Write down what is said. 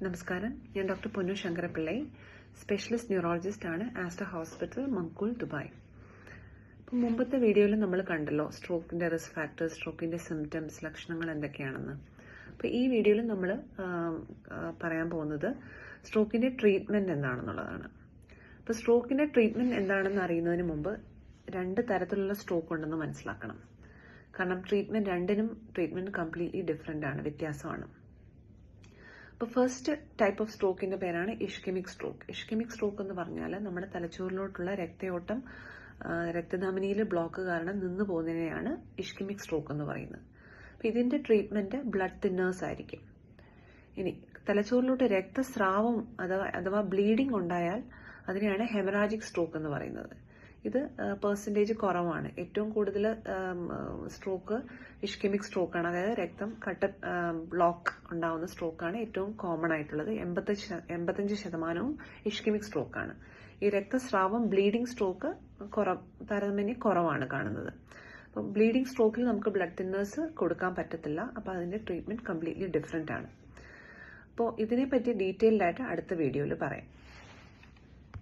നമസ്കാരം, ഞാൻ ഡോക്ടർ പൊന്നു ശങ്കരപിള്ളൈ, സ്പെഷ്യലിസ്റ്റ് ന്യൂറോളജിസ്റ്റ് ആണ്, ആസ്റ്റർ ഹോസ്പിറ്റൽ, മംകൂൽ, ദുബായ്. അപ്പം മുമ്പത്തെ വീഡിയോയിൽ നമ്മൾ കണ്ടല്ലോ സ്ട്രോക്കിൻ്റെ റിസ്ക് ഫാക്ടേഴ്സ്, സ്ട്രോക്കിൻ്റെ സിംറ്റംസ്, ലക്ഷണങ്ങൾ എന്തൊക്കെയാണെന്ന്. അപ്പോൾ ഈ വീഡിയോയിൽ നമ്മൾ പറയാൻ പോകുന്നത് സ്ട്രോക്കിൻ്റെ ട്രീറ്റ്മെൻറ്റ് എന്താണെന്നുള്ളതാണ്. അപ്പോൾ സ്ട്രോക്കിൻ്റെ ട്രീറ്റ്മെൻറ്റ് എന്താണെന്ന് അറിയുന്നതിന് മുമ്പ് രണ്ട് തരത്തിലുള്ള സ്ട്രോക്ക് ഉണ്ടെന്ന് മനസ്സിലാക്കണം. കാരണം രണ്ടിനും ട്രീറ്റ്മെൻറ്റ് കംപ്ലീറ്റ്ലി ഡിഫറെൻ്റ് ആണ്, വ്യത്യാസമാണ്. അപ്പോൾ ഫസ്റ്റ് ടൈപ്പ് ഓഫ് സ്ട്രോക്കിൻ്റെ പേരാണ് ഇഷ്കെമിക് സ്ട്രോക്ക്. ഇഷ്കെമിക് സ്ട്രോക്ക് എന്ന് പറഞ്ഞാൽ നമ്മുടെ തലച്ചോറിലോട്ടുള്ള രക്തയോട്ടം രക്തധമനിയിൽ ബ്ലോക്ക് കാരണം നിന്ന് പോകുന്നതിനെയാണ് ഇഷ്കെമിക് സ്ട്രോക്ക് എന്ന് പറയുന്നത്. അപ്പോൾ ഇതിൻ്റെ ട്രീറ്റ്മെൻറ്റ് ബ്ലഡ് തിന്നേഴ്സ് ആയിരിക്കും. ഇനി തലച്ചോറിലോട്ട് രക്തസ്രാവം അഥവാ ബ്ലീഡിംഗ് ഉണ്ടായാൽ അതിനെയാണ് ഹെമറാജിക് സ്ട്രോക്ക് എന്ന് പറയുന്നത്. ഇത് പെർസെൻറ്റേജ് കുറവാണ്. ഏറ്റവും കൂടുതൽ സ്ട്രോക്ക് ഇഷ്കെമിക് സ്ട്രോക്കാണ്, അതായത് രക്തം ബ്ലോക്ക് ഉണ്ടാവുന്ന സ്ട്രോക്കാണ് ഏറ്റവും കോമൺ ആയിട്ടുള്ളത്. 85% ഇഷ്കെമിക് സ്ട്രോക്കാണ്. ഈ രക്തസ്രാവം ബ്ലീഡിംഗ് സ്ട്രോക്ക് താരതമ്യേന കുറവാണ് കാണുന്നത്. അപ്പം ബ്ലീഡിംഗ് സ്ട്രോക്കിൽ നമുക്ക് ബ്ലഡ് തിന്നേഴ്സ് കൊടുക്കാൻ പറ്റത്തില്ല. അപ്പോൾ അതിൻ്റെ ട്രീറ്റ്മെൻറ്റ് കംപ്ലീറ്റ്ലി ഡിഫറെൻ്റ് ആണ്. അപ്പോൾ ഇതിനെപ്പറ്റി ഡീറ്റെയിൽഡ് ആയിട്ട് അടുത്ത വീഡിയോയിൽ പറയാം.